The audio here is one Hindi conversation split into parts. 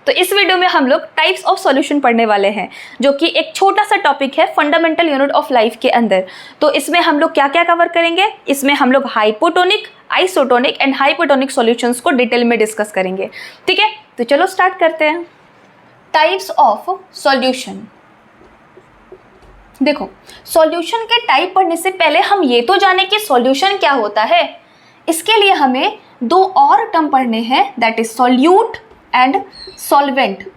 तो इस वीडियो में हम लोग टाइप्स ऑफ सॉल्यूशन पढ़ने वाले हैं, जो कि एक छोटा सा टॉपिक है फंडामेंटल यूनिट ऑफ लाइफ के अंदर। तो इसमें हम लोग क्या क्या कवर करेंगे, इसमें हम लोग hypotonic, isotonic and hypotonic solutions को डिटेल में डिस्कस करेंगे। ठीक है, तो चलो स्टार्ट करते हैं। Types of solution. देखो, सॉल्यूशन के टाइप पढ़ने से पहले हम ये तो जाने कि सॉल्यूशन क्या होता है। इसके लिए हमें दो और टर्म पढ़ने हैं, that is solute and solvent,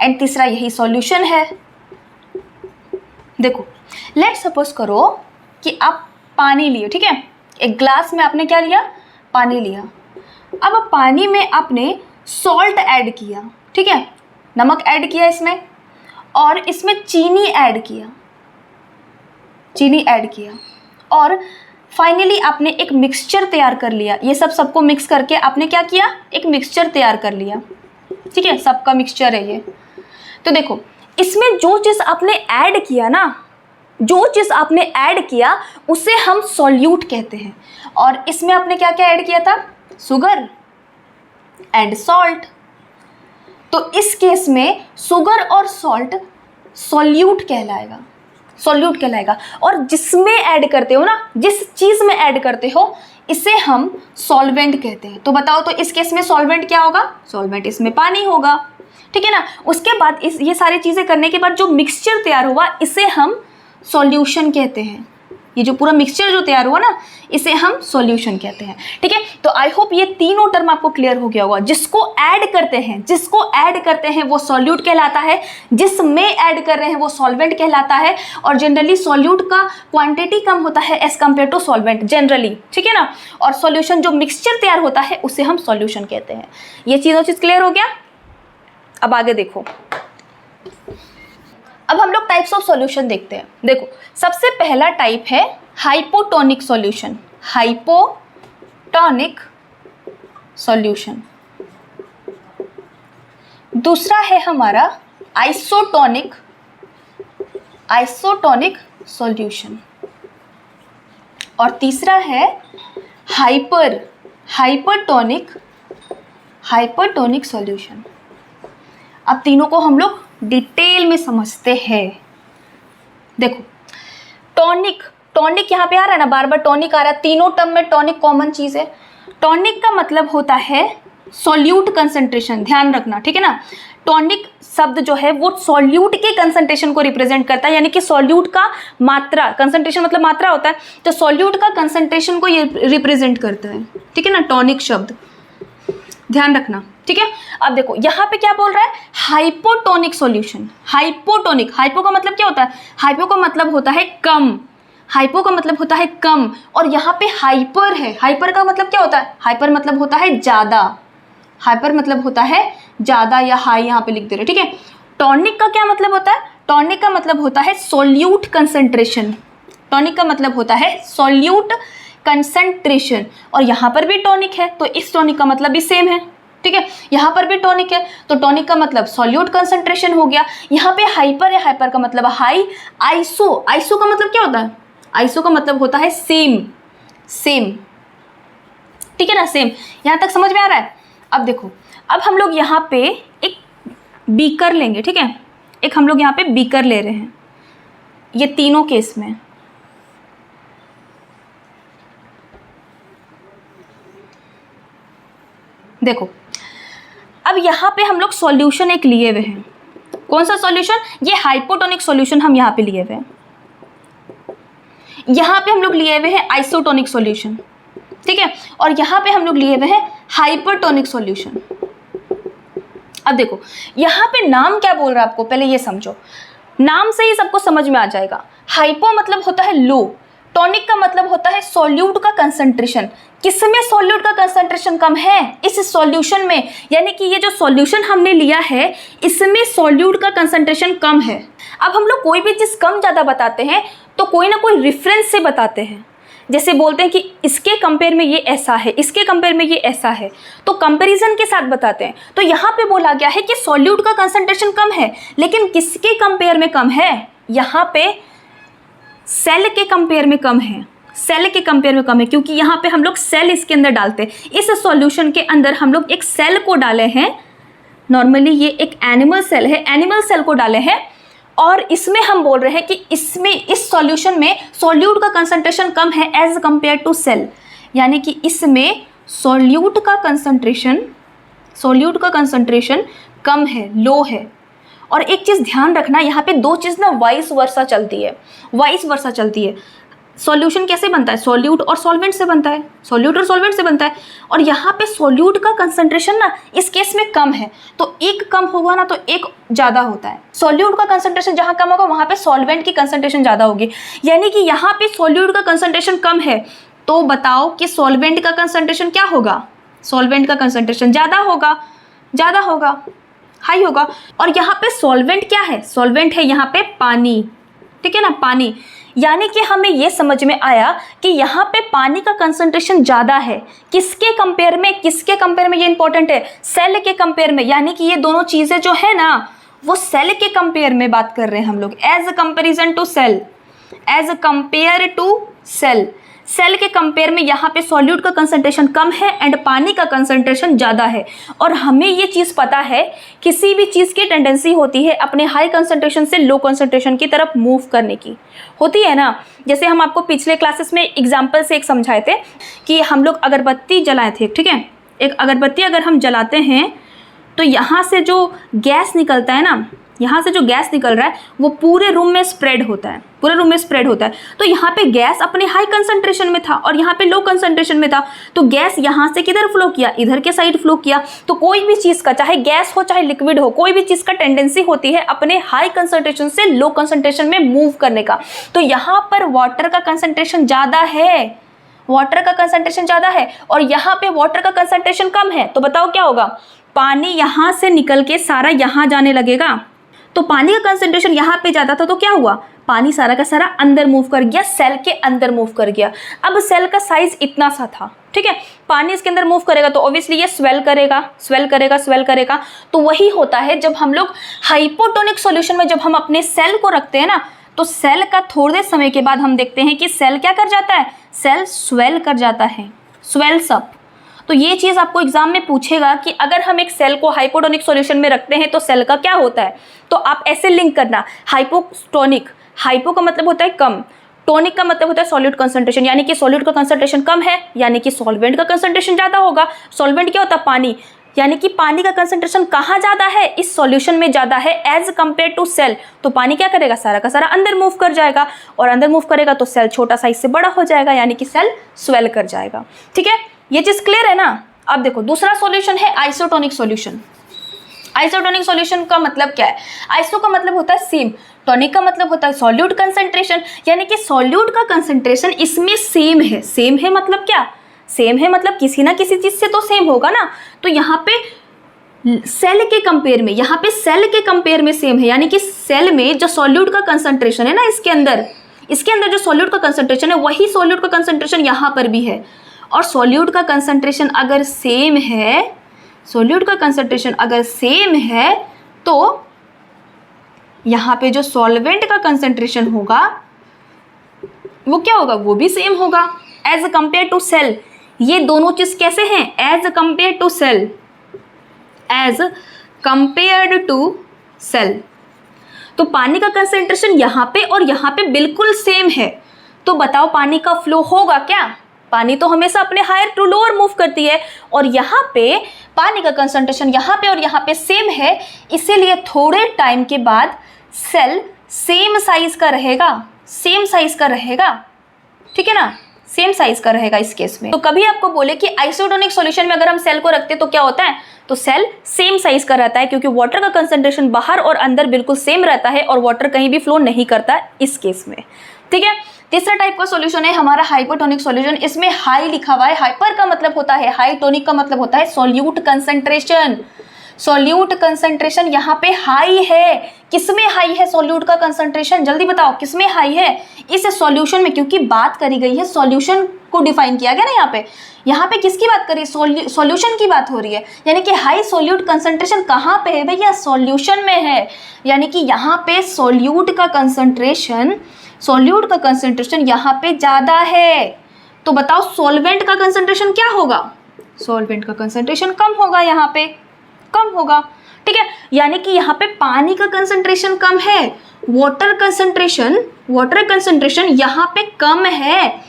and तीसरा यही सॉल्यूशन है। देखो, लेट सपोज करो कि आप पानी लिए, ठीक है, एक ग्लास में आपने क्या लिया, पानी लिया। अब पानी में आपने सॉल्ट ऐड किया, ठीक है, नमक ऐड किया इसमें, और इसमें चीनी ऐड किया, और फाइनली आपने एक मिक्सचर तैयार कर लिया। ये सबको मिक्स करके आपने क्या किया, एक मिक्सचर तैयार कर लिया। ठीक है, सबका मिक्सचर है ये। तो देखो, इसमें जो चीज़ आपने ऐड किया ना, जो चीज़ आपने ऐड किया उसे हम सॉल्यूट कहते हैं। और इसमें आपने क्या क्या ऐड किया था, शुगर एंड सॉल्ट। तो इस केस में शुगर और सॉल्ट सॉल्यूट कहलाएगा, और जिसमें ऐड करते हो ना, जिस चीज़ में ऐड करते हो, इसे हम सॉल्वेंट कहते हैं। तो बताओ, तो इस केस में सॉल्वेंट क्या होगा, सॉल्वेंट इसमें पानी होगा। ठीक है ना। उसके बाद ये सारी चीज़ें करने के बाद जो मिक्सचर तैयार हुआ, इसे हम सॉल्यूशन कहते हैं। ये जो पूरा मिक्सचर जो तैयार हुआ ना, इसे हम सॉल्यूशन कहते हैं। ठीक है, तो आई होप ये तीनों टर्म आपको क्लियर हो गया होगा। जिसको ऐड करते हैं वो सॉल्यूट कहलाता है, जिसमें ऐड कर रहे हैं वो सॉल्वेंट कहलाता है। और जनरली सॉल्यूट का क्वांटिटी कम होता है as compare to solvent generally, ठीक है ना। और सॉल्यूशन जो मिक्सचर तैयार होता है उसे हम सॉल्यूशन कहते हैं। ये चीज़ क्लियर हो गया। अब आगे देखो, अब हम लोग टाइप्स ऑफ सॉल्यूशन देखते हैं। देखो, सबसे पहला टाइप है हाइपोटोनिक सॉल्यूशन, हाइपोटोनिक सॉल्यूशन। दूसरा है हमारा आइसोटोनिक सॉल्यूशन, और तीसरा है हाइपरटोनिक सॉल्यूशन। अब तीनों को हम लोग डिटेल में समझते हैं। देखो, टॉनिक यहाँ पे आ रहा है ना, बार बार टॉनिक आ रहा है, तीनों टर्म में टॉनिक कॉमन चीज है। टॉनिक का मतलब होता है सॉल्यूट कंसंट्रेशन, ध्यान रखना, ठीक है ना। टॉनिक शब्द जो है वो सॉल्यूट के कंसंट्रेशन को रिप्रेजेंट करता है, यानी कि सॉल्यूट का मात्रा, कंसंट्रेशन मतलब मात्रा होता है, तो सॉल्यूट का कंसंट्रेशन को ये रिप्रेजेंट करता है। ठीक है ना, टॉनिक शब्द ध्यान रखना, ठीक है। अब देखो, यहाँ पे क्या बोल रहा है, हाइपोटोनिक सॉल्यूशन। हाइपोटोनिक, हाइपो का मतलब क्या होता है, हाइपो का मतलब होता है कम, और यहाँ पे हाइपर है। हाइपर का मतलब क्या होता है, हाइपर मतलब होता है ज्यादा, या हाई यहाँ पे लिख दे रहे, ठीक है। टॉनिक का क्या मतलब होता है, टॉनिक का मतलब होता है सॉल्यूट कंसंट्रेशन, और यहाँ पर भी टॉनिक है, तो इस टॉनिक का मतलब भी सेम है, ठीक है। यहाँ पर भी टॉनिक है, तो टॉनिक का मतलब सॉल्यूट कंसंट्रेशन हो गया। यहाँ पे हाइपर है, हाइपर का मतलब हाई। आइसो का मतलब क्या होता है, आइसो का मतलब होता है सेम, ठीक है ना, सेम। यहाँ तक समझ में आ रहा है। अब देखो, अब हम लोग यहाँ पे एक बीकर लेंगे, ठीक है, एक हम लोग यहाँ पे बीकर ले रहे हैं, ये तीनों केस में। देखो, अब यहाँ पे हम लोग सॉल्यूशन एक लिए हुए हैं। कौन सा सॉल्यूशन, ये हाइपोटोनिक सॉल्यूशन हम यहाँ पे लिए हुए हैं। यहाँ पे हम लोग लिए हुए हैं आइसोटोनिक सॉल्यूशन, ठीक है, और यहाँ पे हम लोग लिए हुए हैं हाइपरटोनिक सॉल्यूशन। अब देखो, यहाँ पे नाम क्या बोल रहा है आपको, पहले ये समझो, नाम से ही सबको समझ में आ जाएगा। हाइपो मतलब होता है लो, टॉनिक का मतलब होता है सॉल्यूट का कंसंट्रेशन। किसमें सॉल्यूट का कंसंट्रेशन कम है, इस सॉल्यूशन में, यानी कि ये जो सॉल्यूशन हमने लिया है इसमें सॉल्यूट का कंसंट्रेशन कम है। अब हम लोग कोई भी चीज़ कम ज़्यादा बताते हैं तो कोई ना कोई रेफरेंस से बताते हैं, जैसे बोलते हैं कि इसके कंपेयर में ये ऐसा है, इसके कंपेयर में ये ऐसा है, तो कंपैरिजन के साथ बताते हैं। तो यहाँ पे बोला गया है कि सॉल्यूट का कंसंट्रेशन कम है, लेकिन किसके कंपेयर में कम है, यहाँ पे सेल के कंपेयर में कम है, क्योंकि यहाँ पे हम लोग सेल इसके अंदर डालते हैं। इस सॉल्यूशन के अंदर हम लोग एक सेल को डाले हैं, नॉर्मली ये एक एनिमल सेल है, एनिमल सेल को डाले हैं और इसमें हम बोल रहे हैं कि इसमें इस सॉल्यूशन में सोल्यूट का कंसंट्रेशन कम है एज कंपेयर टू सेल, यानी कि इसमें सोल्यूट का कंसंट्रेशन कम है, लो है। और एक चीज़ ध्यान रखना, यहाँ पे दो चीज़ ना वाइस वर्सा चलती है, सॉल्यूशन कैसे बनता है, सोल्यूट और सॉल्वेंट से बनता है, और यहाँ पे सोल्यूट का कंसंट्रेशन ना इस केस में कम है, तो एक कम होगा ना तो एक ज़्यादा होता है। सोल्यूट का कंसंट्रेशन जहाँ कम होगा वहाँ पे सॉल्वेंट की कंसंट्रेशन ज़्यादा होगी, यानी कि यहाँ पे सोल्यूट का कंसंट्रेशन कम है, तो बताओ कि सॉल्वेंट का कंसंट्रेशन क्या होगा, सॉल्वेंट का कंसंट्रेशन ज़्यादा होगा, हाई होगा। और यहाँ पे सॉल्वेंट क्या है, सॉल्वेंट है यहाँ पे पानी, ठीक है ना, पानी। यानी कि हमें ये समझ में आया कि यहाँ पे पानी का कंसंट्रेशन ज़्यादा है, किसके कंपेयर में, ये इंपॉर्टेंट है, सेल के कंपेयर में। यानी कि ये दोनों चीज़ें जो है ना वो सेल के कंपेयर में बात कर रहे हैं हम लोग, as comparison to cell, as compare to cell के कंपेयर में यहाँ पे सॉल्यूट का कंसंट्रेशन कम है एंड पानी का कंसंट्रेशन ज़्यादा है। और हमें ये चीज़ पता है, किसी भी चीज़ की टेंडेंसी होती है अपने हाई कंसंट्रेशन से लो कंसंट्रेशन की तरफ मूव करने की, होती है ना। जैसे हम आपको पिछले क्लासेस में एग्जाम्पल से एक समझाए थे कि हम लोग अगरबत्ती जलाए थे, ठीक है। एक अगरबत्ती अगर हम जलाते हैं तो यहाँ से जो गैस निकलता है ना, यहाँ से जो गैस निकल रहा है वो पूरे रूम में स्प्रेड होता है, तो यहाँ पे गैस अपने हाई कंसंट्रेशन में था और यहाँ पे लो कंसंट्रेशन में था, तो गैस यहाँ से किधर फ्लो किया, इधर के साइड फ्लो किया। तो कोई भी चीज़ का, चाहे गैस हो चाहे लिक्विड हो, कोई भी चीज़ का टेंडेंसी होती है अपने हाई कंसंट्रेशन से लो कंसंट्रेशन में मूव करने का। तो यहाँ पर वाटर का कंसंट्रेशन ज़्यादा है, और यहाँ पे वाटर का कंसंट्रेशन कम है, तो बताओ क्या होगा, पानी यहाँ से निकल के सारा यहाँ जाने लगेगा। तो पानी का कंसंट्रेशन यहाँ पे ज़्यादा था तो क्या हुआ, पानी सारा का सारा अंदर मूव कर गया, सेल के अंदर मूव कर गया। अब सेल का साइज इतना सा था, ठीक है, पानी इसके अंदर मूव करेगा तो ऑब्वियसली ये स्वेल करेगा। तो वही होता है जब हम लोग हाइपोटोनिक सॉल्यूशन में जब हम अपने सेल को रखते हैं ना, तो सेल का थोड़े समय के बाद हम देखते हैं कि सेल क्या कर जाता है, सेल स्वेल कर जाता है, स्वेल्स अप। तो ये चीज़ आपको एग्जाम में पूछेगा कि अगर हम एक सेल को हाइपोटोनिक सॉल्यूशन में रखते हैं तो सेल का क्या होता है, तो आप ऐसे लिंक करना, हाइपोटोनिक, हाइपो का मतलब होता है कम, टोनिक का मतलब होता है सॉल्यूट कंसंट्रेशन, यानी कि सॉल्यूट का कंसंट्रेशन कम है, यानी कि सॉल्वेंट का कंसंट्रेशन ज़्यादा होगा। सॉल्वेंट क्या होता है, पानी, यानी कि पानी का कंसंट्रेशन कहाँ ज़्यादा है, इस सॉल्यूशन में ज़्यादा है एज कंपेयर टू सेल। तो पानी क्या करेगा, सारा का सारा अंदर मूव कर जाएगा, और अंदर मूव करेगा तो सेल छोटा साइज से बड़ा हो जाएगा, यानी कि सेल स्वेल कर जाएगा। ठीक है, ये चीज़ क्लियर है ना। अब देखो दूसरा सॉल्यूशन है आइसोटोनिक सॉल्यूशन। आइसोटोनिक सॉल्यूशन का मतलब क्या है, आइसो का मतलब होता है सेम, टॉनिक का मतलब होता है सॉल्यूट कंसंट्रेशन, यानी कि सॉल्यूट का कंसंट्रेशन इसमें सेम है। सेम है मतलब क्या, सेम है मतलब किसी ना किसी चीज से तो सेम होगा ना। तो यहाँ पे सेल के कंपेयर में, यहाँ पे सेल के कंपेयर में सेम है, यानी कि सेल में जो सॉल्यूट का कंसंट्रेशन है ना, इसके अंदर जो सॉल्यूट का कंसंट्रेशन है वही सॉल्यूट का कंसंट्रेशन यहाँ पर भी है। और सॉल्यूट का कंसंट्रेशन अगर सेम है, सॉल्यूट का कंसंट्रेशन अगर सेम है तो यहाँ पे जो सॉल्वेंट का कंसंट्रेशन होगा वो क्या होगा, वो भी सेम होगा एज कंपेयर टू सेल। ये दोनों चीज कैसे हैं, as compare to cell, as compared to cell. तो पानी का कंसंट्रेशन यहाँ पे और यहाँ पे बिल्कुल सेम है, तो बताओ पानी का फ्लो होगा क्या। पानी तो हमेशा अपने हायर टू लोअर मूव करती है, और यहाँ पे पानी का कंसंट्रेशन यहाँ पे और यहाँ पे सेम है, इसीलिए थोड़े टाइम के बाद सेल सेम साइज का रहेगा, सेम साइज का रहेगा, ठीक है ना, सेम साइज का रहेगा इस केस में। तो कभी आपको बोले कि आइसोटोनिक सॉल्यूशन में अगर हम सेल को रखते तो क्या होता है, तो सेल सेम साइज का रहता है, क्योंकि वाटर का कंसंट्रेशन बाहर और अंदर बिल्कुल सेम रहता है और वाटर कहीं भी फ्लो नहीं करता इस केस में। ठीक है, तीसरा टाइप का सॉल्यूशन है हमारा हाइपोटोनिक सॉल्यूशन। इसमें हाई लिखा हुआ है, हाइपर का मतलब होता है हाई, टोनिक का मतलब होता है सॉल्यूट कंसंट्रेशन। सॉल्यूट कंसंट्रेशन यहाँ पे हाई है, किसमें हाई है सॉल्यूट का कंसंट्रेशन, जल्दी बताओ किसमें हाई है इस सॉल्यूशन में, क्योंकि बात करी गई है सॉल्यूशन को डिफाइन किया गया ना यहाँ पे किसकी बात करी, सॉल्यूशन की बात हो रही है, यानी कि हाई सॉल्यूट कंसंट्रेशन कहाँ पे है भैया, सॉल्यूशन में है, यानी कि यहाँ पे सॉल्यूट का कंसंट्रेशन यहाँ पे ज़्यादा है। तो बताओ सॉल्वेंट का कंसंट्रेशन क्या होगा, सॉल्वेंट का कंसंट्रेशन कम होगा, यहाँ पे कम होगा। ठीक है, यानी कि यहाँ पे पानी का कंसंट्रेशन कम है, वाटर कंसंट्रेशन यहाँ पे कम है।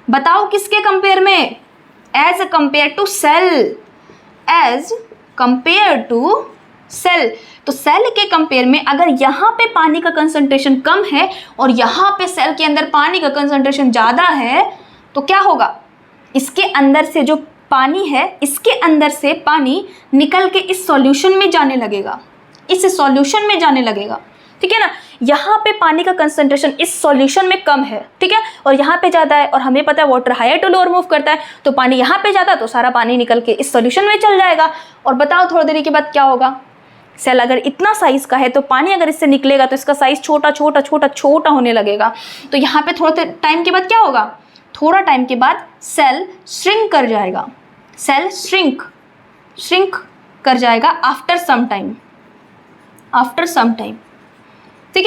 बताओ किसके कंपेयर में? As compare to cell. तो सेल के कंपेयर में अगर यहाँ पे पानी का कंसंट्रेशन कम है और यहाँ पे सेल के अंदर पानी का कंसंट्रेशन ज़्यादा है, तो क्या होगा? इसके अंदर से जो पानी है, इसके अंदर से पानी निकल के इस सॉल्यूशन में जाने लगेगा, ठीक है ना। यहाँ पे पानी का कंसंट्रेशन इस सॉल्यूशन में कम है, ठीक है, और यहाँ पे ज़्यादा है, और हमें पता है water higher to lower move करता है, तो पानी यहाँ पे ज़्यादा, तो सारा पानी निकल के इस सॉल्यूशन में चल जाएगा। और बताओ थोड़ी देर के बाद क्या होगा? सेल अगर इतना साइज का है तो पानी अगर इससे निकलेगा तो इसका साइज छोटा होने लगेगा। तो यहाँ पे थोड़ा टाइम के बाद क्या होगा? थोड़ा टाइम के बाद सेल श्रिंक कर जाएगा, श्रिंक कर जाएगा आफ्टर सम टाइम, ठीक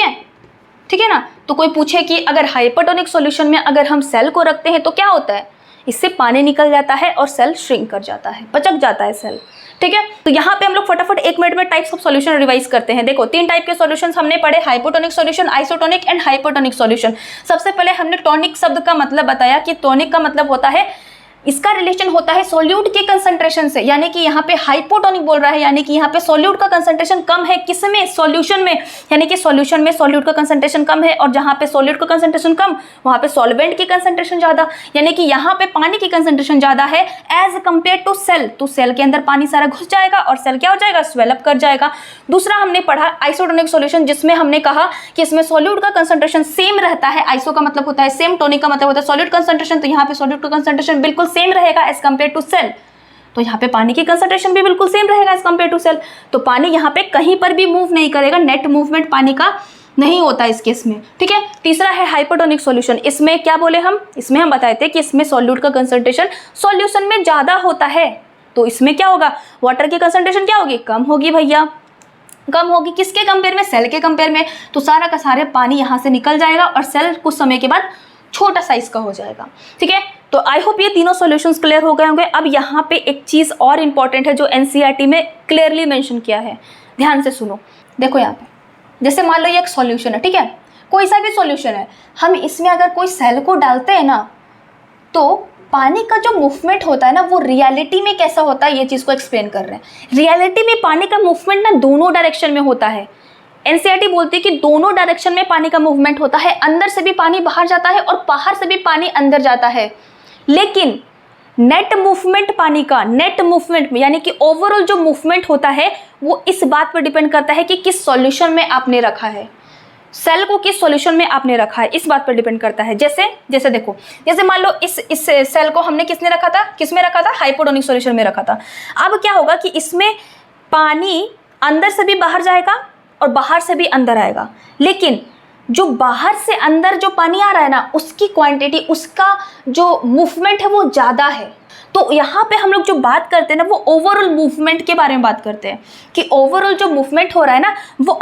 है ना। तो कोई पूछे कि अगर हाइपरटोनिक सॉल्यूशन में अगर हम सेल को रखते हैं तो क्या होता है? इससे पानी निकल जाता है और सेल श्रिंक कर जाता है, पचक जाता है सेल, ठीक है। तो यहाँ पे हम लोग फटाफट 1 मिनट में टाइप्स ऑफ सॉल्यूशन रिवाइज करते हैं। देखो 3 टाइप के सॉल्यूशंस हमने पढ़े, hypotonic solution, isotonic and hypotonic solution. सबसे पहले हमने टॉनिक शब्द का मतलब बताया कि टॉनिक का मतलब होता है, इसका रिलेशन होता है सोल्यूट के कंसंट्रेशन से, यानी कि यहाँ पे हाइपोटोनिक बोल रहा है, यानी कि यहाँ पे सोल्यूट का कंसंट्रेशन कम है, किसमें? सॉल्यूशन में, यानी कि सॉल्यूशन में सोल्यूट का कंसंट्रेशन कम है, और जहाँ पे सोल्यूट का कंसंट्रेशन कम वहाँ पे सॉल्वेंट की कंसंट्रेशन ज़्यादा, यानी कि यहाँ पे पानी की कंसंट्रेशन ज़्यादा है एज कम्पेयर टू सेल। तो सेल के अंदर पानी सारा घुस जाएगा और सेल क्या हो जाएगा? स्वेलअप कर जाएगा। दूसरा हमने पढ़ा आइसोटोनिक सॉल्यूशन, जिसमें हमने कहा कि इसमें सोल्यूट का कंसंट्रेशन सेम रहता है, आइसो का मतलब होता है सेम, टोनिक का मतलब होता है सॉल्यूट कंसंट्रेशन, तो यहाँ पे सोल्यूट का कंसंट्रेशन बिल्कुल सेम रहेगा एज कम्पेयर टू सेल। तो यहाँ पे पानी की कंसंट्रेशन भी बिल्कुल सेम रहेगा एज कम्पेयर टू सेल। तो पानी यहाँ पे कहीं पर भी मूव नहीं करेगा, नेट मूवमेंट पानी का नहीं होता इस केस में, ठीक है। तीसरा है हाइपोटोनिक सॉल्यूशन। इसमें क्या बोले हम? इसमें हम बताए थे कि इसमें सॉल्यूट का कंसंट्रेशन सॉल्यूशन में ज़्यादा होता है, तो इसमें क्या होगा? वाटर की कंसंट्रेशन क्या होगी? कम होगी भैया, कम होगी। किसके कंपेयर में? सेल के कंपेयर में। तो सारा का सारे पानी यहाँ से निकल जाएगा और सेल कुछ समय के बाद छोटा साइज का हो जाएगा, ठीक है। तो आई होप ये तीनों सॉल्यूशंस क्लियर हो गए होंगे। अब यहाँ पे एक चीज़ और इम्पॉर्टेंट है जो एनसीईआरटी में क्लियरली मेंशन किया है, ध्यान से सुनो। देखो यहाँ पे जैसे मान लो ये एक सॉल्यूशन है, ठीक है, कोई सा भी सॉल्यूशन है, हम इसमें अगर कोई सेल को डालते हैं ना, तो पानी का जो मूवमेंट होता है ना, वो रियलिटी में कैसा होता है, ये चीज़ को एक्सप्लेन कर रहे हैं। रियलिटी में पानी का मूवमेंट ना दोनों डायरेक्शन में होता है। एनसीईआरटी बोलती है कि दोनों डायरेक्शन में पानी का मूवमेंट होता है, अंदर से भी पानी बाहर जाता है और बाहर से भी पानी अंदर जाता है। लेकिन नेट मूवमेंट पानी का, नेट मूवमेंट यानी कि ओवरऑल जो मूवमेंट होता है, वो इस बात पर डिपेंड करता है कि किस सॉल्यूशन में आपने रखा है, सेल को किस सॉल्यूशन में आपने रखा है, इस बात पर डिपेंड करता है। जैसे देखो, जैसे मान लो इस सेल को हमने किसने रखा था, किसमें रखा था? हाइपोटोनिक सॉल्यूशन में रखा था। अब क्या होगा कि इसमें पानी अंदर से भी बाहर जाएगा और बाहर से भी अंदर आएगा, लेकिन जो बाहर से अंदर जो पानी आ रहा है ना, उसकी क्वांटिटी, उसका जो मूवमेंट है वो ज़्यादा है। तो यहाँ पे हम लोग जो बात करते हैं ना, वो ओवरऑल मूवमेंट के बारे में बात करते हैं कि ओवरऑल जो मूवमेंट हो रहा है ना, वो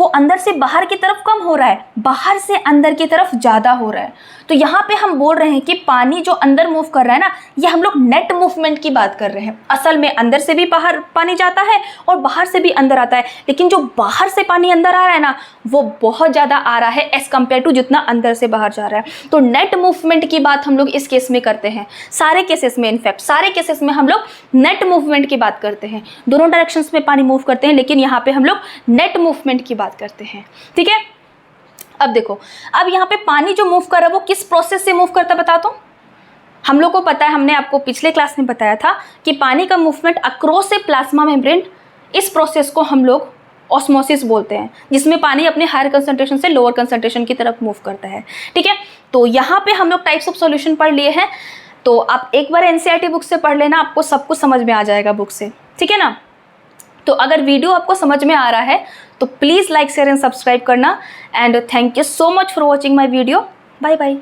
अंदर से बाहर की तरफ कम हो रहा है, बाहर से अंदर की तरफ ज़्यादा हो रहा है। तो यहाँ पे हम बोल रहे हैं कि पानी जो अंदर मूव कर रहा है ना, ये हम लोग नेट मूवमेंट की बात कर रहे हैं। असल में अंदर से भी बाहर पानी जाता है और बाहर से भी अंदर आता है, लेकिन जो बाहर से पानी अंदर आ रहा है ना, वो बहुत ज़्यादा आ रहा है एज़ कम्पेयर टू जितना अंदर से बाहर जा रहा है। तो नेट मूवमेंट की बात हम लोग इस केस में करते हैं, सारे केसेस में, इनफैक्ट सारे केसेस में हम लोग नेट मूवमेंट की बात करते हैं। दोनों डायरेक्शंस में पानी मूव करते हैं, लेकिन यहाँ पे हम लोग नेट मूवमेंट की बात करते हैं, ठीक है। अब देखो, अब यहाँ पे पानी जो मूव कर रहा है वो किस प्रोसेस से मूव करता है बता दो। हम लोग को पता है, हमने आपको पिछले क्लास में बताया था कि पानी का मूवमेंट अक्रॉस ए प्लाज्मा मेम्ब्रेन, इस प्रोसेस को हम लोग ऑस्मोसिस बोलते हैं, जिसमें पानी अपने हायर कंसंट्रेशन से लोअर कंसंट्रेशन की तरफ मूव करता है, ठीक है। तो यहाँ पे हम लोग टाइप्स ऑफ सॉल्यूशन पढ़ लिए हैं, तो आप एक बार एनसीईआरटी बुक से पढ़ लेना, आपको सब कुछ समझ में आ जाएगा बुक से, ठीक है ना। तो अगर वीडियो आपको समझ में आ रहा है तो please like, share and subscribe करना। And thank you so much for watching my video. Bye bye.